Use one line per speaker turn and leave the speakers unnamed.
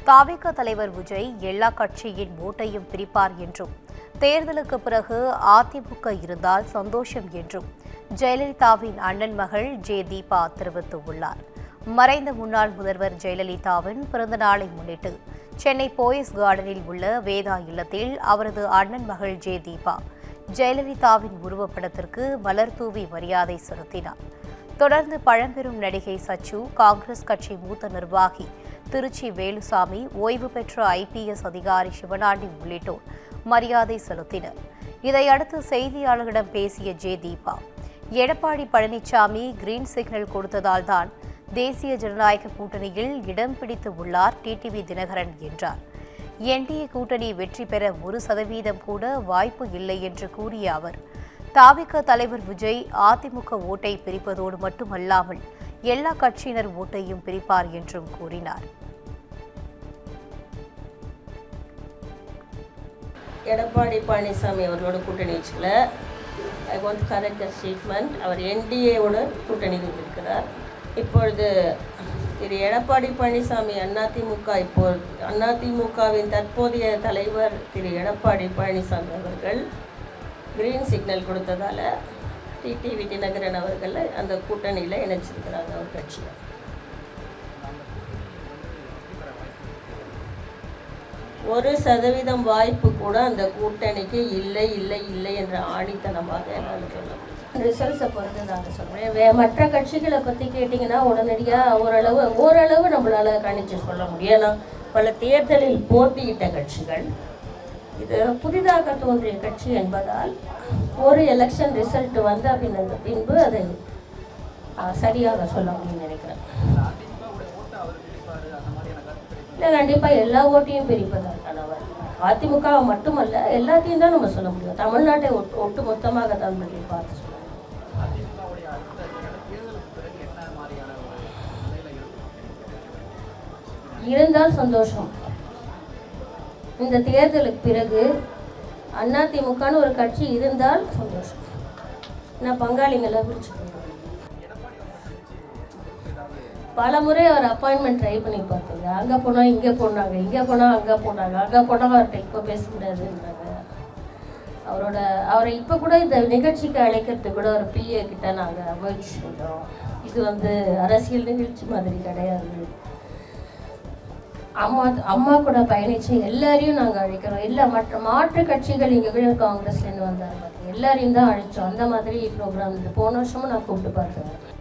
தாவேக தலைவர் விஜய் எல்லா கட்சியின் ஓட்டையும் பிரிப்பார் என்றும், தேர்தலுக்கு பிறகு அதிமுக இருந்தால் சந்தோஷம் என்றும் ஜெயலலிதாவின் அண்ணன் மகள் தீபா தெரிவித்துள்ளார். மறைந்த முன்னாள் முதல்வர் ஜெயலலிதாவின் பிறந்த நாளை முன்னிட்டு சென்னை போயஸ் கார்டனில் உள்ள வேதா இல்லத்தில் அவரது அண்ணன் மகள் தீபா ஜெயலலிதாவின் உருவப்படத்திற்கு மலர் தூவி மரியாதை செலுத்தினார். தொடர்ந்து பழம்பெரும் நடிகை சச்சு, காங்கிரஸ் கட்சி மூத்த நிர்வாகி திருச்சி வேலுசாமி, ஓய்வு பெற்ற IPS அதிகாரி சிவனாண்டி உள்ளிட்டோர் மரியாதை செலுத்தினர். இதையடுத்து செய்தியாளர்களிடம் பேசிய தீபா, எடப்பாடி பழனிசாமி கிரீன் சிக்னல் கொடுத்ததால் தான் தேசிய ஜனநாயக கூட்டணியில் இடம் பிடித்து உள்ளார் TTV தினகரன் என்றார். NDA கூட்டணி வெற்றி பெற 1% கூட வாய்ப்பு இல்லை என்று கூறிய அவர், தாவேக தலைவர் விஜய் அதிமுக ஓட்டை பிரிப்பதோடு மட்டுமல்லாமல் எல்லா கட்சியினர் ஓட்டையும் பிரிப்பார் என்றும் கூறினார்.
எடப்பாடி பழனிசாமி அவர்களோட கூட்டணி வச்சுக்கல. I want correct statement. அவர் NDAவோட கூட்டணியில் இருக்கிறார். இப்பொழுது திரு எடப்பாடி பழனிசாமி அதிமுகவின் தற்போதைய தலைவர் திரு எடப்பாடி பழனிசாமி அவர்கள் கிரீன் சிக்னல் கொடுத்ததால TTV தினகரன் அவர்கள் அந்த கூட்டணியில் இணைச்சிருக்கிறாங்க. அவர் கட்சியில் 1% வாய்ப்பு கூட அந்த கூட்டணிக்கு இல்லை இல்லை இல்லை என்ற ஆணித்தனமாக என்னால் சொல்ல முடியும். ரிசல்ட்ஸை பொறுத்து நாங்கள் சொல்கிறேன். மற்ற கட்சிகளை பற்றி கேட்டிங்கன்னா உடனடியாக ஓரளவு நம்மளால் கணிச்சு சொல்ல முடியும். ஏன்னா பல தேர்தலில் போட்டியிட்ட கட்சிகள், இது புதிதாக தோன்றிய கட்சி என்பதால் ஒரு எலெக்ஷன் ரிசல்ட் வந்த பின்பு அதை சரியாக சொல்ல முடியும்னு நினைக்கிறேன். இல்லை, கண்டிப்பாக எல்லா ஓட்டையும் பிரிப்பதற்கானவர் அதிமுக மட்டுமல்ல, எல்லாத்தையும் தான் நம்ம சொல்ல முடியும். தமிழ்நாட்டை ஒட்டு மொத்தமாக தான் பார்த்து சொல்லணும். இருந்தால் சந்தோஷம். இந்த தேர்தலுக்கு பிறகு அதிமுகன்னு ஒரு கட்சி இருந்தால் சந்தோஷம். நான் பங்காளிங்களை பிரிச்சு பல முறை அவர் அப்பாயின்மெண்ட் ட்ரை பண்ணி பார்த்தீங்க. அங்கே போனால் இங்கே போனாங்க, இங்கே போனால் அங்கே போனாங்க, அங்கே போனால் அவர்கிட்ட இப்போ பேச முடியாதுன்றாங்க. அவரை இப்போ கூட இந்த நிகழ்ச்சிக்கு அழைக்கிறதுக்கு கூட ஒரு PA கிட்ட நாங்கள் முயற்சி செஞ்சோம். இது அரசியல் நிகழ்ச்சி மாதிரி கிடையாது. அம்மா கூட பயணிச்சு எல்லாரையும் நாங்கள் அழைக்கிறோம். எல்லா மாற்று கட்சிகள் இங்கே காங்கிரஸ்லேருந்து வந்தாங்க, எல்லாரையும் தான் அழைச்சோம். அந்த மாதிரி ப்ரோக்ராம் போன வருஷமும் நான் கூப்பிட்டு பார்த்தேன்.